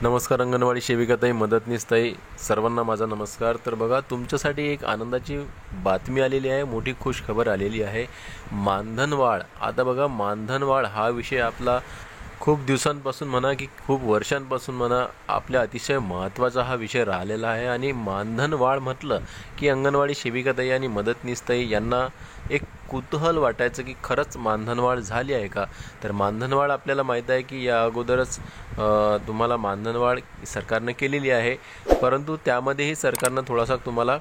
नमस्कार अंगणवाडी सेविकाताई, मदतनीसताई, सर्वांना माझा नमस्कार। तर बघा, तुमच्यासाठी एक आनंदाची बातमी आलेली आहे, मोठी खुश खबर आलेली आहे। मानधनवाढ। आता बघा, मानधनवाढ हा विषय आपला खूप दिवसांपासून म्हणा की खूप वर्षांपासून म्हणा आपल्या अतिशय महत्त्वाचा हा विषय राहिलेला आहे। आणि मानधनवाढ म्हटलं की अंगणवाडी सेविकाताई आणि मदतनीसताई यांना एक कुतूहल वाटायचं की खरंच मानधनवाढ झाली आहे का। तर मानधनवाढ आपल्याला माहीत आहे की या अगोदरच तुम्हाला मानधनवाढ सरकारने केलेली आहे, परंतु त्यामध्येही सरकारनं थोडासा तुम्हाला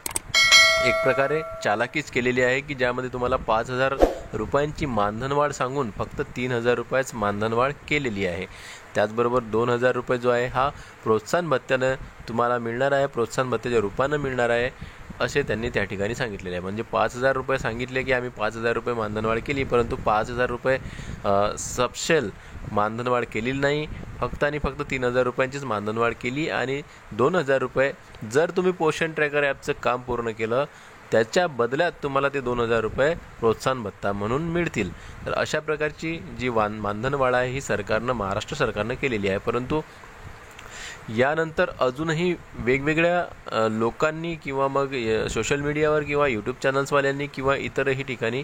एक प्रकारे चालाकीच केलेली आहे की ज्यामध्ये तुम्हाला 5,000 रुपयांची मानधनवाढ सांगून फक्त 3,000 रुपयाच मानधनवाढ केलेली आहे। त्याचबरोबर 2,000 रुपये जो आहे हा प्रोत्साहन भत्त्यानं तुम्हाला मिळणार आहे, प्रोत्साहन भत्त्याच्या रूपानं मिळणार आहे असे त्यांनी त्या ठिकाणी सांगितलेले आहे। म्हणजे 5,000 रुपये सांगितले की आम्ही 5,000 रुपये मानधनवाढ केली, परंतु 5,000 रुपये सपशेल मानधनवाढ केलेली नाही, फक्त आणि फक्त 3,000 रुपयांचीच मानधनवाढ केली। आणि 2,000 रुपये जर तुम्ही पोषण ट्रॅकर ॲपचं काम पूर्ण केलं त्याच्या बदल्यात तुम्हाला ते 2,000 रुपये प्रोत्साहन भत्ता म्हणून मिळतील। तर अशा प्रकारची जी मानधनवाढ आहे ही सरकारनं, महाराष्ट्र सरकारनं केलेली आहे। परंतु यानंतर अजूनही वेगवेगळ्या लोकांनी किंवा मग सोशल मीडियावर किंवा यूट्यूब चॅनल्सवाल्यांनी किंवा इतरही ठिकाणी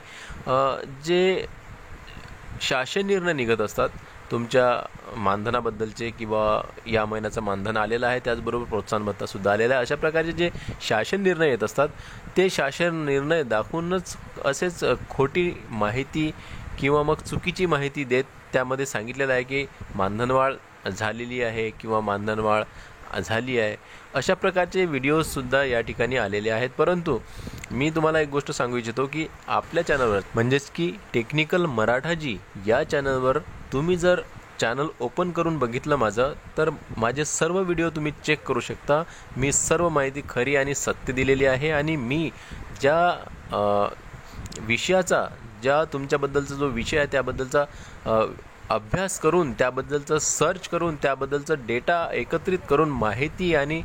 जे शासन निर्णय निघत असतात तुमच्या मानधनाबद्दलचे, किंवा या महिन्याचं मानधन आलेलं आहे त्याचबरोबर प्रोत्साहन भत्तासुद्धा आलेला आहे, अशा प्रकारचे जे शासन निर्णय येत असतात ते शासन निर्णय दाखवूनच असेच खोटी माहिती किंवा मग चुकीची माहिती देत त्यामध्ये सांगितलेलं आहे की मानधनवाढ झालेली आहे किंवा मानधनवाढ झाली आहे, अशा प्रकारचे व्हिडिओजसुद्धा या ठिकाणी आलेले आहेत। परंतु मी तुम्हाला एक गोष्ट सांगू इच्छितो की आपल्या चॅनलवर म्हणजेच की टेक्निकल मराठाजी या चॅनलवर तुम्ही जर चॅनल ओपन करून बघितलं माझं, तर माझे सर्व व्हिडिओ तुम्ही चेक करू शकता। मी सर्व माहिती खरी आणि सत्य दिलेली आहे। आणि मी ज्या विषयाचा, ज्या तुमच्याबद्दलचा जो विषय आहे त्याबद्दलचा अभ्यास करून, त्याबद्दलचं सर्च करून, त्याबद्दलचं डेटा एकत्रित करून माहिती आणि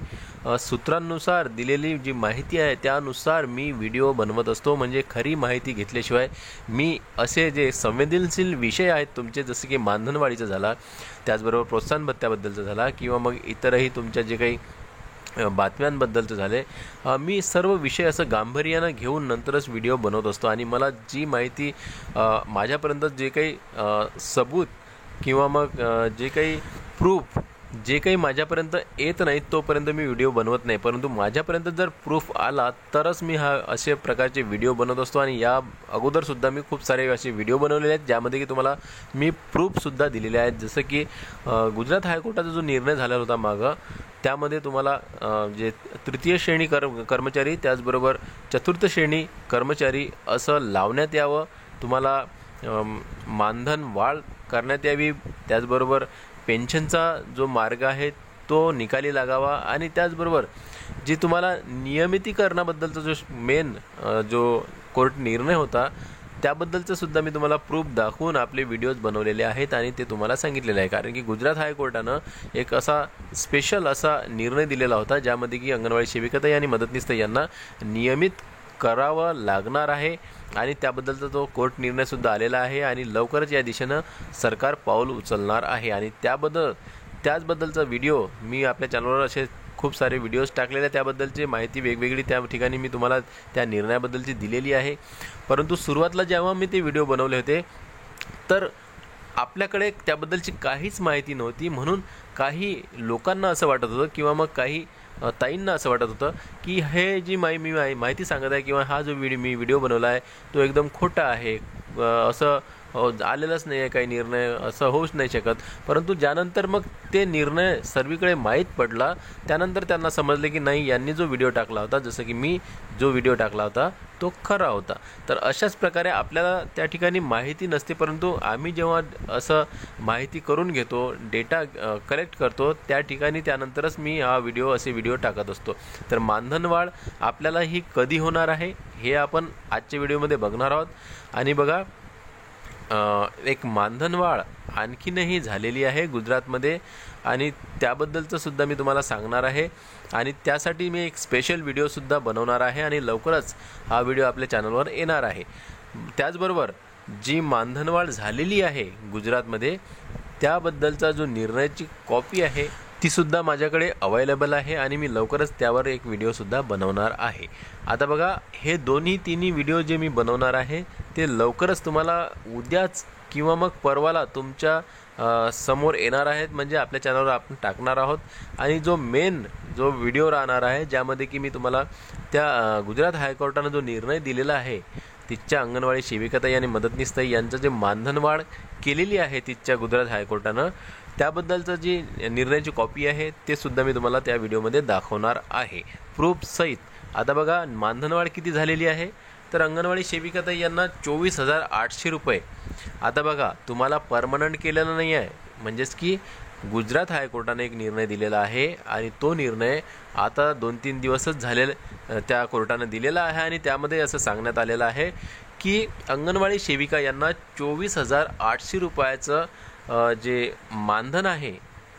सूत्रांनुसार दिलेली जी माहिती आहे त्यानुसार मी व्हिडिओ बनवत असतो। म्हणजे खरी माहिती घेतल्याशिवाय मी असे जे संवेदनशील विषय आहेत तुमचे, जसे की मानधनवाढीचा झाला, त्याचबरोबर प्रोत्साहन भत्त्याबद्दलचा झाला, किंवा मग इतरही तुमच्या जे काही बातम्यांबद्दलचं झाले, मी सर्व विषय असं गांभीर्यानं घेऊन नंतरच व्हिडिओ बनवत असतो। आणि मला जी माहिती माझ्यापर्यंत जे काही सबूत किंवा मग जे काही प्रूफ जे काही माझ्यापर्यंत येत नाही तोपर्यंत मी व्हिडिओ बनवत नाही, परंतु माझ्यापर्यंत जर प्रूफ आला तरच मी असे प्रकारचे व्हिडिओ बनवत असतो। आणि या अगोदरसुद्धा मी खूप सारे असे व्हिडिओ बनवलेले आहेत ज्यामध्ये की तुम्हाला मी प्रूफसुद्धा दिलेले आहेत। जसं की गुजरात हायकोर्टाचा जो निर्णय झाला होता मागं, त्यामध्ये तुम्हाला जे तृतीय श्रेणी कर्मचारी त्याचबरोबर चतुर्थ श्रेणी कर्मचारी असं लावण्यात यावं, तुम्हाला मानधन वाढ करण्यात यावी, त्याचबरोबर पेन्शनचा जो मार्ग आहे तो निकाली लागावा, आणि त्याचबरोबर जी तुम्हाला नियमितीकरणाबद्दलचा जो मेन जो कोर्ट निर्णय होता त्याबद्दलचं सुद्धा मी तुम्हाला प्रूफ दाखवून आपले व्हिडिओज बनवलेले आहेत आणि ते तुम्हाला सांगितलेले आहे। कारण की गुजरात हायकोर्टानं एक असा स्पेशल असा निर्णय दिलेला होता ज्यामध्ये की अंगणवाडी सेविकाताई आणि मदतनीसताई यांना नियमित करावं लागणार आहे, आणि त्याबद्दलचा तो कोर्ट निर्णयसुद्धा आलेला आहे। आणि लवकरच या दिशेनं सरकार पाऊल उचलणार आहे। आणि त्याचबद्दलचा व्हिडिओ मी आपल्या चॅनलवर असे खूप सारे व्हिडिओज टाकलेले आहेत, त्याबद्दलची माहिती वेगवेगळी त्या ठिकाणी मी तुम्हाला त्या निर्णयाबद्दलची दिलेली आहे। परंतु सुरुवातीला जेव्हा मी ते व्हिडिओ बनवले होते तर आपल्याकडे त्याबद्दलची काहीच माहिती नव्हती, म्हणून काही लोकांना असं वाटत होतं किंवा मग काही ताईंना असं वाटत होतं की हे जी मी माहिती सांगत आहे किंवा हा जो मी व्हिडिओ बनवला आहे तो एकदम खोटा आहे, असं आलेलंच नाही आहे काही निर्णय, असं होऊच नाही शकत। परंतु ज्यानंतर मग ते निर्णय सर्वीकडे माहीत पडला त्यानंतर त्यांना समजले की नाही, यांनी जो व्हिडिओ टाकला होता, जसं की मी जो व्हिडिओ टाकला होता तो खरा होता। तर अशाच प्रकारे आपल्याला त्या ठिकाणी माहिती नसते, परंतु आम्ही जेव्हा असं माहिती करून घेतो, डेटा कलेक्ट करतो, त्या ठिकाणी त्यानंतरच मी हा असे व्हिडिओ टाकत असतो। तर मानधनवाढ आपल्याला ही कधी होणार आहे हे आपण आजच्या व्हिडिओमध्ये बघणार आहोत। आणि बघा, एक मानधनवाढ आणखीनही झालेली आहे गुजरातमध्ये, आणि त्याबद्दलचं सुद्धा मी तुम्हाला सांगणार आहे। आणि त्यासाठी मी एक स्पेशल व्हिडिओसुद्धा बनवणार आहे आणि लवकरच हा व्हिडिओ आपल्या चॅनलवर येणार आहे। त्याचबरोबर जी मानधनवाढ झालेली आहे गुजरातमध्ये त्याबद्दलचा जो निर्णयाची कॉपी आहे तीसुद्धा माझ्याकडे अवेलेबल आहे आणि मी लवकरच त्यावर एक व्हिडिओसुद्धा बनवणार आहे। आता बघा, हे तिन्ही व्हिडिओ जे मी बनवणार आहे ते लवकरच तुम्हाला उद्याच किंवा मग परवाला तुमच्या समोर येणार आहेत, म्हणजे आपल्या चॅनलवर आपण टाकणार आहोत। आणि जो व्हिडिओ राहणार आहे ज्यामध्ये की मी तुम्हाला त्या गुजरात हायकोर्टानं जो निर्णय दिलेला आहे, तिथच्या अंगणवाडी सेविकाताई आणि मदतनीसताई यांचं जे मानधनवाढ केलेली आहे तिथच्या गुजरात हायकोर्टानं, त्याबद्दलचं जी निर्णयाची कॉपी आहे ते सुद्धा मी तुम्हाला त्या व्हिडिओमध्ये दाखवणार आहे प्रूफ सहित। आता बघा, मानधनवाढ किती झालेली आहे, तर अंगणवाडी सेविकाताई यांना 24,800 रुपये। आता बघा, तुम्हाला परमनंट केलेलं नाही आहे, म्हणजेच की गुजरात हायकोर्टाने एक निर्णय दिलेला आहे आणि तो निर्णय आता 2-3 दिवसच झालेला त्या कोर्टाने दिलेला आहे आणि त्यामध्ये असं सांगण्यात आलेलं आहे की अंगणवाडी सेविका यांना 24,800 रुपयाचं जे मानधन आहे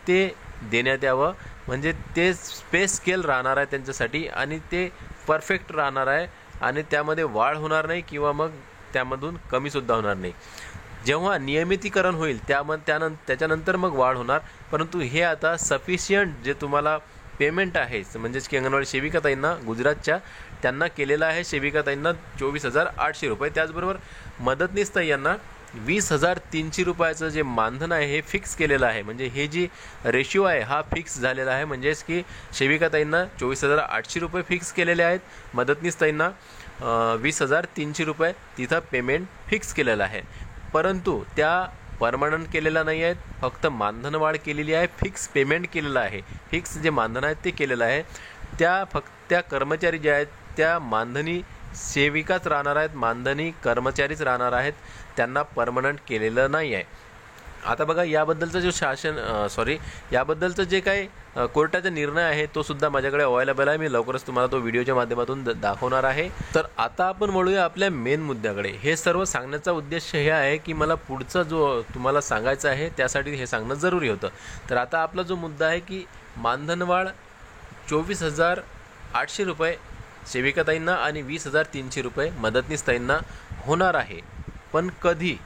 ते देण्यात यावं, म्हणजे ते पे स्केल राहणार आहे त्यांच्यासाठी आणि ते परफेक्ट राहणार आहे आणि त्यामध्ये वाढ होणार नाही किंवा मग त्यामधून कमीसुद्धा होणार नाही। जेव्हा नियमितीकरण होईल त्याच्यानंतर मग वाढ होणार, परंतु हे आता सफिशियंट जे तुम्हाला पेमेंट आहे, म्हणजेच की अंगणवाडी सेविकाताईंना गुजरातच्या त्यांना केलेलं आहे सेविकाताईंना 24,800 रुपये। त्याचबरोबर मदतनीसताई यांना 20,300 रुपयाचं जे मानधन आहे हे फिक्स केलेलं आहे, म्हणजे हे जी रेशिओ आहे हा फिक्स झालेला आहे, म्हणजेच की सेविकाताईंना 24,800 रुपये फिक्स केलेले आहेत, मदतनीसताईंना 20,300 रुपये तिथं पेमेंट फिक्स केलेलं आहे। परंतु त्या परमनंट केलेला नाही आहेत, फक्त मानधन वाढ केलेली आहे, फिक्स पेमेंट केलेलं आहे, फिक्स जे मानधन आहे ते केलेलं आहे। त्या कर्मचारी जे आहेत त्या मानधनी सेविकाच राहणार आहेत, मानधनी कर्मचारीच राहणार आहेत, त्यांना परमनंट केलेलं नाही आहे। आता बघा, याबद्दलचं जे काही कोर्टाचा निर्णय आहे तो सुद्धा माझ्याकडे अवेलेबल आहे, मी लवकरच तुम्हाला तो व्हिडिओच्या माध्यमातून दाखवणार आहे। तर आता आपण वळूया आपल्या मेन मुद्द्याकडे। हे सर्व सांगण्याचा उद्देश हे आहे की मला पुढचा जो तुम्हाला सांगायचं आहे त्यासाठी हे सांगणं जरुरी होतं। तर आता आपला जो मुद्दा आहे की मानधनवाढ 24,800 रुपये सेविकाताईंना आणि 20,300 रुपये मदतनीसताईंना होणार आहे, पण कधी?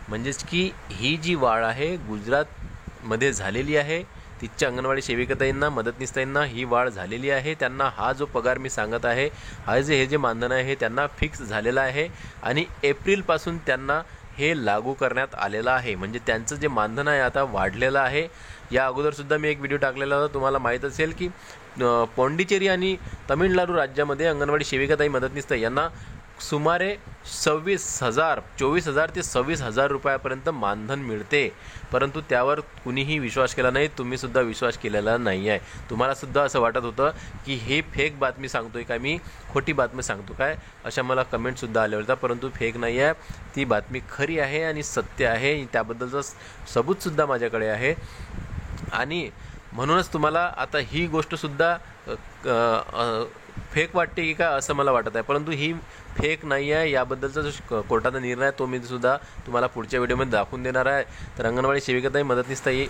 म्हणजेच की ही जी वाढ आहे गुजरातमध्ये झालेली आहे, तिथच्या अंगणवाडी सेविकाताईंना मदतनीसताईंना ही वाढ झालेली आहे, त्यांना हा जो पगार मी सांगत आहे, हे जे मानधन आहे हे त्यांना फिक्स झालेलं आहे आणि एप्रिलपासून त्यांना हे लागू करण्यात आलेलं आहे, म्हणजे त्यांचं जे मानधन आहे आता वाढलेलं आहे। या अगोदरसुद्धा मी एक व्हिडिओ टाकलेला होता, तुम्हाला माहीत असेल की पॉंडिचेरी आणि तमिळनाडू राज्यामध्ये अंगणवाडी सेविकाताई मदतनीसताई यांना सुमारे 24,000 ते 26,000 रुपयापर्यंत मानधन मिळते, परंतु त्यावर कुणीही विश्वास केला नाही, तुम्हीसुद्धा विश्वास केलेला नाही आहे। तुम्हालासुद्धा असं वाटत होतं की हे फेक बातमी सांगतोय का, मी खोटी बातमी सांगतो काय, अशा मला कमेंटसुद्धा आल्या होत्या, परंतु फेक नाही आहे, ती बातमी खरी आहे आणि सत्य आहे, त्याबद्दलचं सबूतसुद्धा माझ्याकडे आहे। आणि म्हणूनच तुम्हाला आता ही गोष्टसुद्धा फेक वाटते की काय असं मला वाटत आहे, परंतु ही फेक नाही आहे। याबद्दलचा जो कोर्टाचा निर्णय आहे तो मी सुद्धा तुम्हाला पुढच्या व्हिडिओमध्ये दाखवून देणार आहे। तर अंगणवाडी सेविकाताई मदतनीसताई,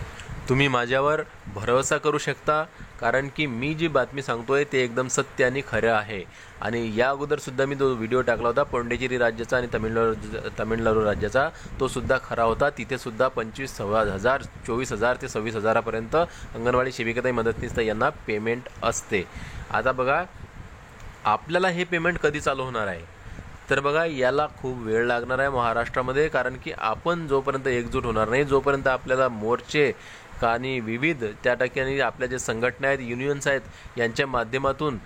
तुम्ही माझ्यावर भरोसा करू शकता, कारण की मी जी बातमी सांगतोय ते एकदम सत्य आणि खरं आहे। आणि या अगोदरसुद्धा मी जो व्हिडिओ टाकला होता पॉंडिचेरी राज्याचा आणि तमिळनाडू राज्याचा, तो सुद्धा खरा होता, तिथे सुद्धा 24,000 ते 26,000पर्यंत अंगणवाडी सेविकाताई मदतनीसताई यांना पेमेंट असते। आता बघा, आपल्याला हे पेमेंट कधी चालू होणार आहे, तर बघा याला खूप वेळ लागणार आहे महाराष्ट्रामध्ये, कारण की आपण जोपर्यंत एकजूट होणार नाही, जोपर्यंत आपल्याला मोर्चे आणि विविध त्या ठिकाणी आपल्या जे संघटना आहेत, युनियन्स आहेत, यांच्या माध्यमातून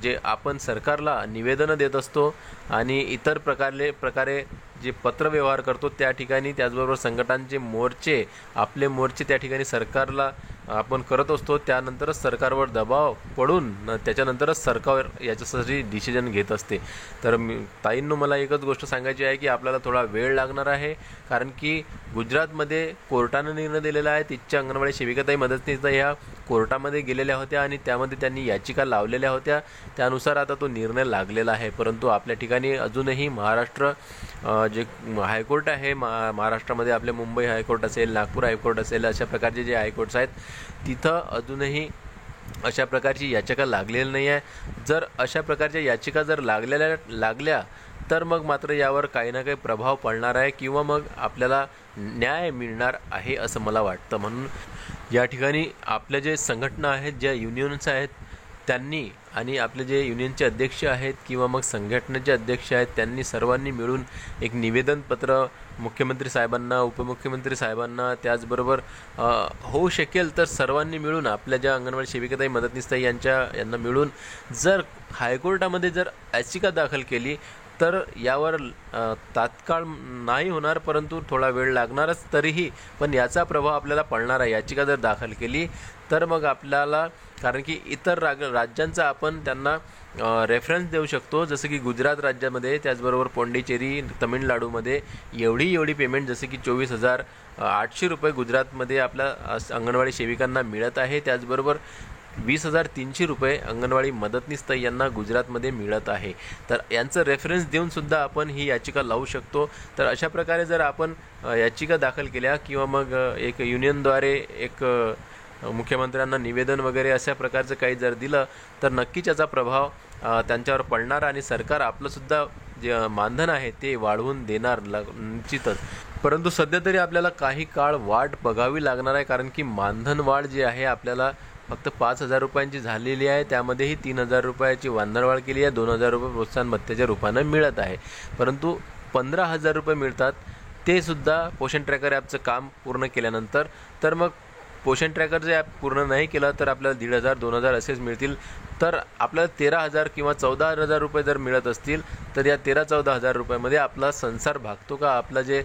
जे आपण सरकारला निवेदनं देत असतो आणि इतर प्रकारे जे पत्रव्यवहार करतो त्या ठिकाणी, त्याचबरोबर संघटनांचे आपले मोर्चे त्या ठिकाणी सरकारला आपण करत असतो, त्यानंतरच सरकारवर दबाव पडून त्याच्यानंतरच सरकार याच्यासाठी डिसिजन घेत असते। तर ताईंनो, मला एकच गोष्ट सांगायची आहे की आपल्याला थोडा वेळ लागणार आहे, कारण की गुजरातमध्ये कोर्टानं निर्णय दिलेला आहे, तिथच्या अंगणवाडी सेविकाताई मदतनीसताई ह्या कोर्टामध्ये गेलेल्या होत्या आणि त्यामध्ये त्यांनी याचिका लावलेल्या होत्या, त्यानुसार आता तो निर्णय लागलेला आहे। परंतु आपल्या ठिकाणी अजूनही महाराष्ट्र जे हायकोर्ट आहे, महाराष्ट्रामध्ये आपले मुंबई हायकोर्ट असेल, नागपूर हायकोर्ट असेल, अशा प्रकारचे जे हायकोर्ट्स आहेत तिथं अजूनही अशा प्रकारची याचिका लागलेली नाही आहे। जर अशा प्रकारच्या याचिका जर लागल्या तर मग मात्र यावर काही ना काही प्रभाव पडणार आहे किंवा मग आपल्याला न्याय मिळणार आहे असं मला वाटतं. म्हणून या ठिकाणी आपल्या जे संघटना आहेत, ज्या युनियन्स आहेत, त्यांनी आणि आपले जे युनियनचे अध्यक्ष आहेत किंवा मग संघटनेचे अध्यक्ष आहेत, त्यांनी सर्वांनी मिळून एक निवेदनपत्र मुख्यमंत्री साहेबांना, उपमुख्यमंत्री साहेबांना, त्याचबरोबर होऊ शकेल तर सर्वांनी मिळून आपल्या ज्या अंगणवाडी सेविकाताई, मदतनीसताई यांना मिळून जर हायकोर्टामध्ये जर याचिका दाखल केली तर यावर तात्काळ नाही होणार, परंतु थोडा वेळ लागणारच तरीही, पण याचा प्रभाव आपल्याला पडणार आहे. याचिका जर दाखल केली तर मग आपल्याला, कारण की इतर राज्यांचा आपण त्यांना रेफरन्स देऊ शकतो, जसं की गुजरात राज्यामध्ये, त्याचबरोबर पोंडिचेरी, तमिळनाडूमध्ये एवढी पेमेंट जसे की 24,800 रुपये गुजरातमध्ये आपल्या अंगणवाडी सेविकांना मिळत आहे. त्याचबरोबर 20,300 रुपये अंगणवाडी मदतनीस यांना गुजरातमध्ये मिळत आहे. तर यांचं रेफरन्स देऊन सुद्धा आपण ही याचिका लावू शकतो. तर अशा प्रकारे जर आपण याचिका दाखल केल्या किंवा मग एक युनियनद्वारे एक मुख्यमंत्र्यांना निवेदन वगैरे अशा प्रकारचं काही जर दिलं तर नक्कीच याचा प्रभाव त्यांच्यावर पडणार आणि सरकार आपलंसुद्धा जे मानधन आहे ते वाढवून देणार निश्चितच. परंतु सध्या तरी आपल्याला काही काळ वाट बघावी लागणार आहे, कारण की मानधन वाढ जी आहे आपल्याला फक्त 5,000 रुपयांची झालेली आहे. त्यामध्येही 3,000 रुपयाची वाढ केली आहे. 2,000 रुपये प्रोत्साहन भत्त्याच्या रूपानं मिळत आहे, परंतु 15,000 रुपये मिळतात ते सुद्धा पोषण ट्रॅकर ॲपचं काम पूर्ण केल्यानंतर. तर मग पोषण ट्रॅकरचं ॲप पूर्ण नाही केलं तर आपल्याला 1,500, 2,000 असेच मिळतील. तर आपल्याला 13,000 किंवा 14,000 रुपये जर मिळत असतील तर या 13-14,000 रुपयामध्ये आपला संसार भागतो का? आपला जे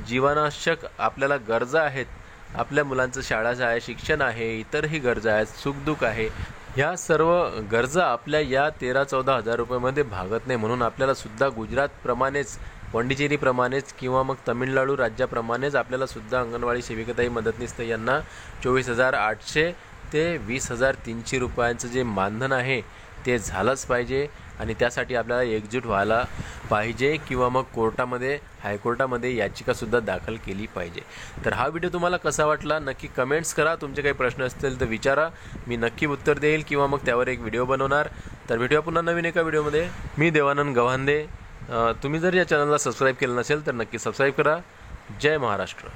जीवनावश्यक आपल्याला गरजा आहेत, आपल्या मुलांचं शाळा आहे, शिक्षण आहे, इतरही गरजा आहेत, सुखदुःख आहे, ह्या सर्व गरजा आपल्या या 13-14,000 रुपयामध्ये भागत नाही. म्हणून आपल्याला सुद्धा गुजरातप्रमाणेच, पाँडिचेरीप्रमाणेच किंवा मग तमिळनाडू राज्याप्रमाणेच आपल्याला सुद्धा अंगणवाडी सेविकाताई, मदतनीसताई यांना 24,800 ते 20,300 रुपयांचं जे मानधन आहे ते झालंच पाहिजे. आणि त्यासाठी आपल्याला एकजूट व्हायला पाहिजे किंवा मग कोर्टामध्ये, हायकोर्टामध्ये याचिकासुद्धा दाखल केली पाहिजे. तर हा व्हिडिओ तुम्हाला कसा वाटला नक्की कमेंट्स करा. तुमचे काही प्रश्न असतील तर विचारा, मी नक्की उत्तर देईल किंवा मग त्यावर एक व्हिडिओ बनवणार. तर भेटूया पुन्हा नवीन एका व्हिडिओमध्ये. मी देवानंद गव्हांदे. तुम्ही जर या चॅनलला सबस्क्राईब केलं नसेल तर नक्की सबस्क्राईब करा. जय महाराष्ट्र.